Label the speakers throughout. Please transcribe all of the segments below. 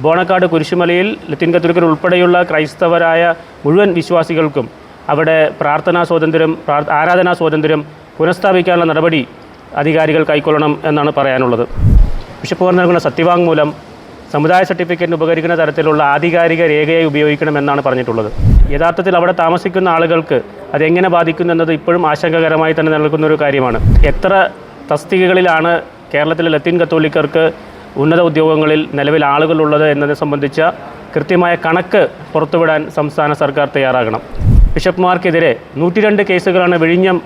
Speaker 1: ബോണക്കാട് കുരിശുമലയിൽ ലത്തീൻ കത്തോലിക്കർ ഉൾപ്പെടെയുള്ള ക്രൈസ്തവരായ മുഴുവൻ വിശ്വാസികൾക്കും അവിടെ ആരാധനാ സ്വാതന്ത്ര്യം പുനഃസ്ഥാപിക്കാനുള്ള നടപടി അധികാരികൾ കൈക്കൊള്ളണം എന്നാണ് പറയാനുള്ളത്. ബിഷപ്പുമാർ നൽകുന്ന സത്യവാങ്മൂലം സമുദായ സർട്ടിഫിക്കറ്റിന് ഉപകരിക്കുന്ന തരത്തിലുള്ള ആധികാരിക രേഖയായി ഉപയോഗിക്കണമെന്നാണ് പറഞ്ഞിട്ടുള്ളത്. യഥാർത്ഥത്തിൽ അവിടെ താമസിക്കുന്ന ആളുകൾക്ക് അതെങ്ങനെ ബാധിക്കുന്നു എന്നത് ഇപ്പോഴും ആശങ്കകരമായി തന്നെ നിലനിൽക്കുന്ന ഒരു കാര്യമാണ്. എത്ര തസ്തികകളിലാണ് കേരളത്തിലെ ലത്തീൻ കത്തോലിക്കർക്ക് ഉന്നത ഉദ്യോഗങ്ങളിൽ നിലവിൽ ആളുകളുള്ളത് എന്നതിനെ സംബന്ധിച്ച കൃത്യമായ കണക്ക് പുറത്തുവിടാൻ സംസ്ഥാന സർക്കാർ തയ്യാറാകണം. ബിഷപ്പുമാർക്കെതിരെ 102 കേസുകളാണ് വിഴിഞ്ഞം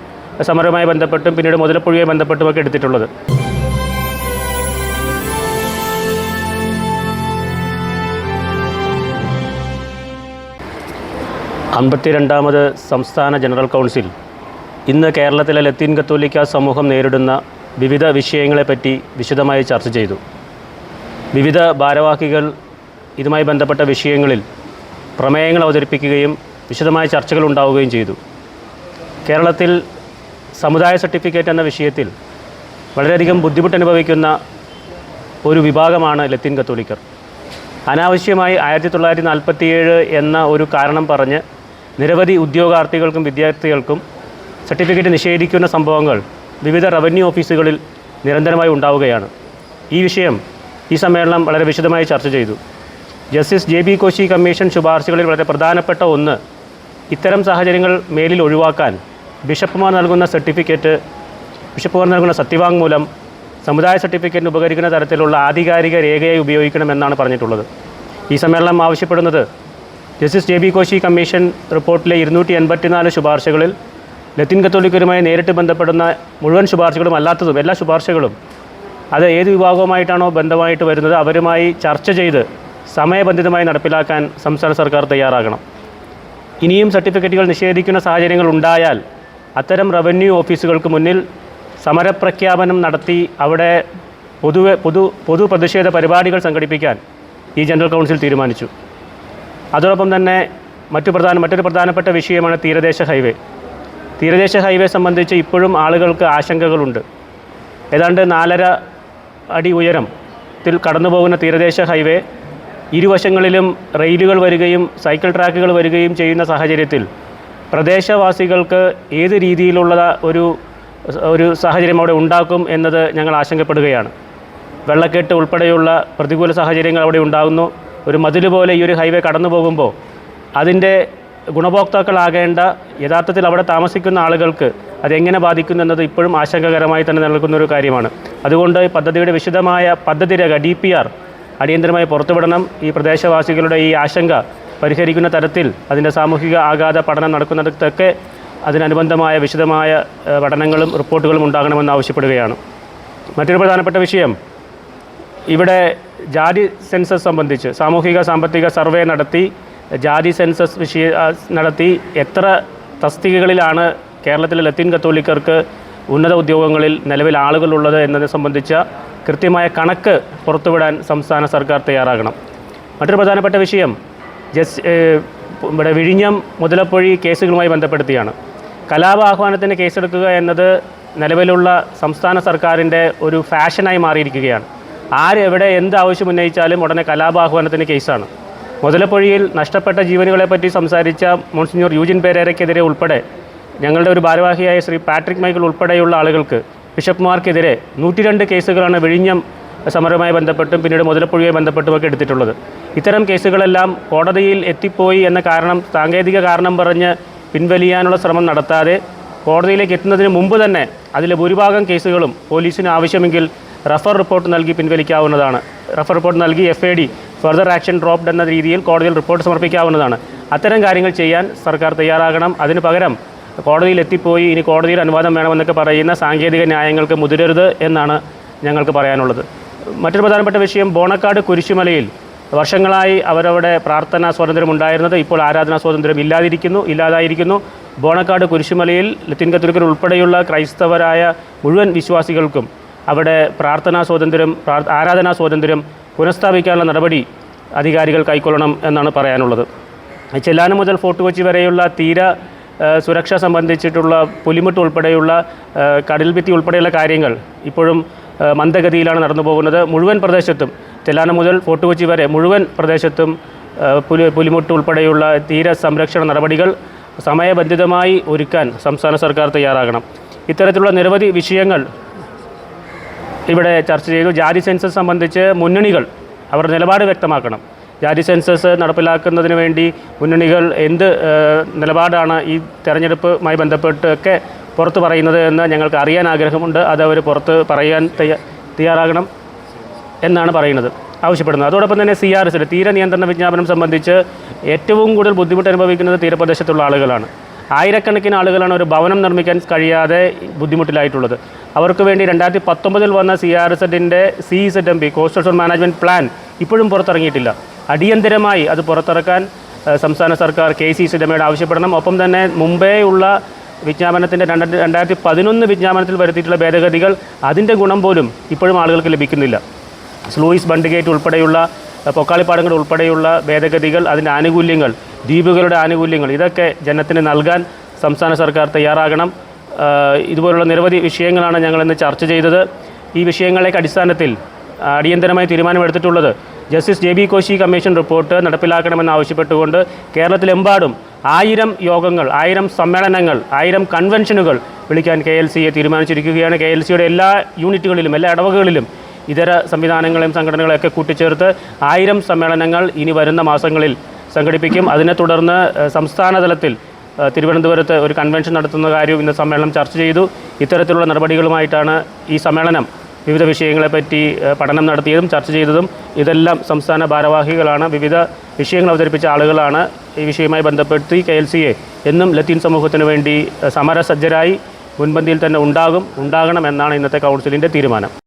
Speaker 1: സമരവുമായി ബന്ധപ്പെട്ടും പിന്നീട് മുതലപ്പുഴയുമായി ബന്ധപ്പെട്ടുമൊക്കെ എടുത്തിട്ടുള്ളത്. അമ്പത്തിരണ്ടാമത് സംസ്ഥാന ജനറൽ കൗൺസിൽ ഇന്ന് കേരളത്തിലെ ലത്തീൻ കത്തോലിക്ക സമൂഹം നേരിടുന്ന വിവിധ വിഷയങ്ങളെപ്പറ്റി വിശദമായി ചർച്ച ചെയ്തു. വിവിധ ഭാരവാഹികൾ ഇതുമായി ബന്ധപ്പെട്ട വിഷയങ്ങളിൽ പ്രമേയങ്ങൾ അവതരിപ്പിക്കുകയും വിശദമായ ചർച്ചകൾ ഉണ്ടാവുകയും ചെയ്തു. കേരളത്തിൽ സമുദായ സർട്ടിഫിക്കറ്റ് എന്ന വിഷയത്തിൽ വളരെയധികം ബുദ്ധിമുട്ടനുഭവിക്കുന്ന ഒരു വിഭാഗമാണ് ലത്തീൻ കത്തോലിക്കർ. അനാവശ്യമായി 1947 എന്ന ഒരു കാരണം പറഞ്ഞ് നിരവധി ഉദ്യോഗാർത്ഥികൾക്കും വിദ്യാർത്ഥികൾക്കും സർട്ടിഫിക്കറ്റ് നിഷേധിക്കുന്ന സംഭവങ്ങൾ വിവിധ റവന്യൂ ഓഫീസുകളിൽ നിരന്തരമായി ഉണ്ടാവുകയാണ്. ഈ വിഷയം ഈ സമ്മേളനം വളരെ വിശദമായി ചർച്ച ചെയ്തു. ജസ്റ്റിസ് JB കോശി കമ്മീഷൻ ശുപാർശകളിൽ വളരെ പ്രധാനപ്പെട്ട ഒന്ന്, ഇത്തരം സാഹചര്യങ്ങൾ മേലിൽ ഒഴിവാക്കാൻ ബിഷപ്പുമാർ നൽകുന്ന സത്യവാങ്മൂലം സമുദായ സർട്ടിഫിക്കറ്റിന് ഉപകരിക്കുന്ന തരത്തിലുള്ള ആധികാരിക രേഖയായി ഉപയോഗിക്കണമെന്നാണ് പറഞ്ഞിട്ടുള്ളത്. ഈ സമ്മേളനം ആവശ്യപ്പെടുന്നത് ജസ്റ്റിസ് JB കോശി കമ്മീഷൻ റിപ്പോർട്ടിലെ 284 ശുപാർശകളിൽ ലത്തീൻ കത്തോലിക്കരുമായി നേരിട്ട് ബന്ധപ്പെടുന്ന മുഴുവൻ ശുപാർശകളും അല്ലാത്തതും എല്ലാ ശുപാർശകളും അത് ഏത് വിഭാഗവുമായിട്ടാണോ ബന്ധമായിട്ട് വരുന്നത് അവരുമായി ചർച്ച ചെയ്ത് സമയബന്ധിതമായി നടപ്പിലാക്കാൻ സംസ്ഥാന സർക്കാർ തയ്യാറാകണം. ഇനിയും സർട്ടിഫിക്കറ്റുകൾ നിഷേധിക്കുന്ന സാഹചര്യങ്ങൾ ഉണ്ടായാൽ അത്തരം റവന്യൂ ഓഫീസുകൾക്ക് മുന്നിൽ സമരപ്രഖ്യാപനം നടത്തി അവിടെ പൊതു പ്രതിഷേധ പരിപാടികൾ സംഘടിപ്പിക്കാൻ ഈ ജനറൽ കൗൺസിൽ തീരുമാനിച്ചു. അതോടൊപ്പം തന്നെ മറ്റൊരു പ്രധാനപ്പെട്ട വിഷയമാണ് തീരദേശ ഹൈവേ സംബന്ധിച്ച് ഇപ്പോഴും ആളുകൾക്ക് ആശങ്കകളുണ്ട്. ഏതാണ്ട് 4.5 അടി ഉയരത്തിൽ കടന്നുപോകുന്ന തീരദേശ ഹൈവേ ഇരുവശങ്ങളിലും റെയിലുകൾ വരികയും സൈക്കിൾ ട്രാക്കുകൾ വരികയും ചെയ്യുന്ന സാഹചര്യത്തിൽ പ്രദേശവാസികൾക്ക് ഏത് രീതിയിലുള്ള ഒരു സാഹചര്യം അവിടെ ഉണ്ടാക്കും എന്നത് ഞങ്ങൾ ആശങ്കപ്പെടുകയാണ്. വെള്ളക്കെട്ട് ഉൾപ്പെടെയുള്ള പ്രതികൂല സാഹചര്യങ്ങൾ അവിടെ ഉണ്ടാകുന്നു. ഒരു മതിൽ പോലെ ഈ ഒരു ഹൈവേ കടന്നു പോകുമ്പോൾ അതിൻ്റെ ഗുണഭോക്താക്കളാകേണ്ട യഥാർത്ഥത്തിൽ അവിടെ താമസിക്കുന്ന ആളുകൾക്ക് അതെങ്ങനെ ബാധിക്കുന്നു എന്നത് ഇപ്പോഴും ആശങ്കകരമായി തന്നെ നിലനിൽക്കുന്ന ഒരു കാര്യമാണ്. അതുകൊണ്ട് പദ്ധതിയുടെ വിശദമായ പദ്ധതിരേഖ DPR അടിയന്തരമായി പുറത്തുവിടണം. ഈ പ്രദേശവാസികളുടെ ഈ ആശങ്ക പരിഹരിക്കുന്ന തരത്തിൽ അതിൻ്റെ സാമൂഹിക ആഘാത പഠനം നടക്കുന്നിടത്തൊക്കെ അതിനനുബന്ധമായ വിശദമായ പഠനങ്ങളും റിപ്പോർട്ടുകളും ഉണ്ടാകണമെന്ന് ആവശ്യപ്പെടുകയാണ്. മറ്റൊരു പ്രധാനപ്പെട്ട വിഷയം, ഇവിടെ ജാതി സെൻസസ് സംബന്ധിച്ച് സാമൂഹിക സാമ്പത്തിക സർവേ നടത്തി ജാതി സെൻസസ് നടത്തി എത്ര തസ്തികകളിലാണ് കേരളത്തിലെ ലത്തീൻ കത്തോലിക്കർക്ക് ഉന്നത ഉദ്യോഗങ്ങളിൽ നിലവിൽ ആളുകളുള്ളത് എന്നതിനെ സംബന്ധിച്ച കൃത്യമായ കണക്ക് പുറത്തുവിടാൻ സംസ്ഥാന സർക്കാർ തയ്യാറാകണം. മറ്റൊരു പ്രധാനപ്പെട്ട വിഷയം ഇവിടെ വിഴിഞ്ഞം മുതലപ്പൊഴി കേസുകളുമായി ബന്ധപ്പെടുത്തിയാണ്. കലാപ ആഹ്വാനത്തിന് കേസെടുക്കുക എന്നത് നിലവിലുള്ള സംസ്ഥാന സർക്കാരിൻ്റെ ഒരു ഫാഷനായി മാറിയിരിക്കുകയാണ്. ആരെവിടെ എന്ത് ആവശ്യം ഉന്നയിച്ചാലും ഉടനെ കലാപാഹ്വാനത്തിന് കേസാണ്. മുതലപ്പൊഴിയിൽ നഷ്ടപ്പെട്ട ജീവനുകളെപ്പറ്റി സംസാരിച്ച മോൺസിഞ്ഞോർ യൂജിൻ പെരേരയ്ക്കെതിരെ ഉൾപ്പെടെ ഞങ്ങളുടെ ഒരു ഭാരവാഹിയായ ശ്രീ പാട്രിക് മൈക്കിൾ ഉൾപ്പെടെയുള്ള ആളുകൾക്ക് ബിഷപ്പുമാർക്കെതിരെ 102 കേസുകളാണ് വിഴിഞ്ഞം സമരവുമായി ബന്ധപ്പെട്ടും പിന്നീട് മുതലപ്പുഴയുമായി ബന്ധപ്പെട്ടുമൊക്കെ എടുത്തിട്ടുള്ളത്. ഇത്തരം കേസുകളെല്ലാം കോടതിയിൽ എത്തിപ്പോയി എന്ന സാങ്കേതിക കാരണം പറഞ്ഞ് പിൻവലിയാനുള്ള ശ്രമം നടത്താതെ കോടതിയിലേക്ക് എത്തുന്നതിന് മുമ്പ് തന്നെ അതിലെ ഭൂരിഭാഗം കേസുകളും പോലീസിന് ആവശ്യമെങ്കിൽ റഫർ റിപ്പോർട്ട് നൽകി പിൻവലിക്കാവുന്നതാണ്. റഫർ റിപ്പോർട്ട് നൽകി FAD ഫർദർ ആക്ഷൻ ഡ്രോപ്ഡ് എന്ന രീതിയിൽ കോടതിയിൽ റിപ്പോർട്ട് സമർപ്പിക്കാവുന്നതാണ്. അത്തരം കാര്യങ്ങൾ ചെയ്യാൻ സർക്കാർ തയ്യാറാകണം. അതിന് പകരം കോടതിയിൽ എത്തിപ്പോയി ഇനി കോടതിയിൽ അനുവാദം വേണമെന്നൊക്കെ പറയുന്ന സാങ്കേതിക ന്യായങ്ങൾക്ക് മുതിരരുത് എന്നാണ് ഞങ്ങൾക്ക് പറയാനുള്ളത്. മറ്റൊരു പ്രധാനപ്പെട്ട വിഷയം, ബോണക്കാട് കുരിശുമലയിൽ വർഷങ്ങളായി അവരവിടെ പ്രാർത്ഥനാ സ്വാതന്ത്ര്യം ഉണ്ടായിരുന്നത് ഇപ്പോൾ ആരാധനാ സ്വാതന്ത്ര്യം ഇല്ലാതായിരിക്കുന്നു. ബോണക്കാട് കുരിശുമലയിൽ ലത്തീൻ കത്തോലിക്കർ ഉൾപ്പെടെയുള്ള ക്രൈസ്തവരായ മുഴുവൻ വിശ്വാസികൾക്കും അവിടെ ആരാധനാ സ്വാതന്ത്ര്യം പുനഃസ്ഥാപിക്കാനുള്ള നടപടി അധികാരികൾ കൈക്കൊള്ളണം എന്നാണ് പറയാനുള്ളത്. ചെല്ലാനം മുതൽ ഫോർട്ട് കൊച്ചി വരെയുള്ള സുരക്ഷ സംബന്ധിച്ചിട്ടുള്ള പുലിമുട്ട് ഉൾപ്പെടെയുള്ള കടൽഭിത്തി ഉൾപ്പെടെയുള്ള കാര്യങ്ങൾ ഇപ്പോഴും മന്ദഗതിയിലാണ് നടന്നു പോകുന്നത്. മുഴുവൻ പ്രദേശത്തും ചെല്ലാനം മുതൽ ഫോർട്ട് കൊച്ചി വരെ മുഴുവൻ പ്രദേശത്തും പുലിമുട്ട് ഉൾപ്പെടെയുള്ള തീര സംരക്ഷണ നടപടികൾ സമയബന്ധിതമായി ഒരുക്കാൻ സംസ്ഥാന സർക്കാർ തയ്യാറാകണം. ഇത്തരത്തിലുള്ള നിരവധി വിഷയങ്ങൾ ഇവിടെ ചർച്ച ചെയ്തു. ജാതി സെൻസസ് സംബന്ധിച്ച് മുന്നണികൾ അവരുടെ നിലപാട് വ്യക്തമാക്കണം. ജാതി സെൻസസ് നടപ്പിലാക്കുന്നതിന് വേണ്ടി മുന്നണികൾ എന്ത് നിലപാടാണ് ഈ തെരഞ്ഞെടുപ്പുമായി ബന്ധപ്പെട്ടൊക്കെ പുറത്ത് പറയുന്നത് എന്ന് ഞങ്ങൾക്ക് അറിയാൻ ആഗ്രഹമുണ്ട്. അത് അവർ പുറത്ത് പറയാൻ തയ്യാറാകണം എന്നാണ് ആവശ്യപ്പെടുന്നത്. അതോടൊപ്പം തന്നെ CRS തീര നിയന്ത്രണ വിജ്ഞാപനം സംബന്ധിച്ച് ഏറ്റവും കൂടുതൽ ബുദ്ധിമുട്ട് അനുഭവിക്കുന്നത് തീരപ്രദേശത്തുള്ള ആളുകളാണ്. ആയിരക്കണക്കിന് ആളുകളാണ് ഒരു ഭവനം നിർമ്മിക്കാൻ കഴിയാതെ ബുദ്ധിമുട്ടിലായിട്ടുള്ളത്. അവർക്ക് വേണ്ടി 2019 വന്ന CRZൻ്റെ CZMP coastal zone management plan ഇപ്പോഴും പുറത്തിറങ്ങിയിട്ടില്ല. അടിയന്തരമായി അത് പുറത്തിറക്കാൻ സംസ്ഥാന സർക്കാർ KCCMയുടെ ആവശ്യപ്പെടണം. ഒപ്പം തന്നെ മുമ്പേ ഉള്ള വിജ്ഞാപനത്തിൻ്റെ 2011 വിജ്ഞാപനത്തിൽ വരുത്തിയിട്ടുള്ള ഭേദഗതികൾ അതിൻ്റെ ഗുണം പോലും ഇപ്പോഴും ആളുകൾക്ക് ലഭിക്കുന്നില്ല. സ്ലൂയിസ് ബണ്ട് ഗേറ്റ് ഉൾപ്പെടെയുള്ള പൊക്കാളിപ്പാടങ്ങൾ ഉൾപ്പെടെയുള്ള ഭേദഗതികൾ, അതിൻ്റെ ആനുകൂല്യങ്ങൾ, ദ്വീപുകളുടെ ആനുകൂല്യങ്ങൾ, ഇതൊക്കെ ജനത്തിന് നൽകാൻ സംസ്ഥാന സർക്കാർ തയ്യാറാകണം. ഇതുപോലുള്ള നിരവധി വിഷയങ്ങളാണ് ഞങ്ങളിന്ന് ചർച്ച ചെയ്തത്. ഈ വിഷയങ്ങളുടെ അടിസ്ഥാനത്തിൽ അടിയന്തരമായി തീരുമാനമെടുത്തിട്ടുള്ളത് justice JB Koshy commission report നടപ്പിലാക്കണമെന്ന് ആവശ്യപ്പെട്ടുകൊണ്ട് കേരളത്തിലെമ്പാടും 1000 യോഗങ്ങൾ, 1000 സമ്മേളനങ്ങൾ, 1000 കൺവെൻഷനുകൾ വിളിക്കാൻ KLCയെ തീരുമാനിച്ചിരിക്കുകയാണ്. KLCയുടെ എല്ലാ യൂണിറ്റുകളിലും, എല്ലാ ഇടവകകളിലും ഇതര സംവിധാനങ്ങളെയും സംഘടനകളെയൊക്കെ കൂട്ടിച്ചേർത്ത് 1000 സമ്മേളനങ്ങൾ ഇനി വരുന്ന മാസങ്ങളിൽ സംഘടിപ്പിക്കും. അതിനെ തുടർന്ന് സംസ്ഥാന തലത്തിൽ തിരുവനന്തപുരത്ത് ഒരു കൺവെൻഷൻ നടത്തുന്ന കാര്യവും ഇന്ന് സമ്മേളനം ചർച്ച ചെയ്തു. ഇത്തരത്തിലുള്ള നടപടികളുമായിട്ടാണ് ഈ സമ്മേളനം വിവിധ വിഷയങ്ങളെപ്പറ്റി പഠനം നടത്തിയതും ചർച്ച ചെയ്തതും. ഇതെല്ലാം സംസ്ഥാന ഭാരവാഹികളാണ്, വിവിധ വിഷയങ്ങൾ അവതരിപ്പിച്ച ആളുകളാണ്. ഈ വിഷയവുമായി ബന്ധപ്പെടുത്തി KLCയെ എന്നും ലത്തീൻ സമൂഹത്തിന് വേണ്ടി സമരസജ്ജരായി മുൻപന്തിയിൽ തന്നെ ഉണ്ടാകണം എന്നാണ് ഇന്നത്തെ കൗൺസിലിൻ്റെ തീരുമാനം.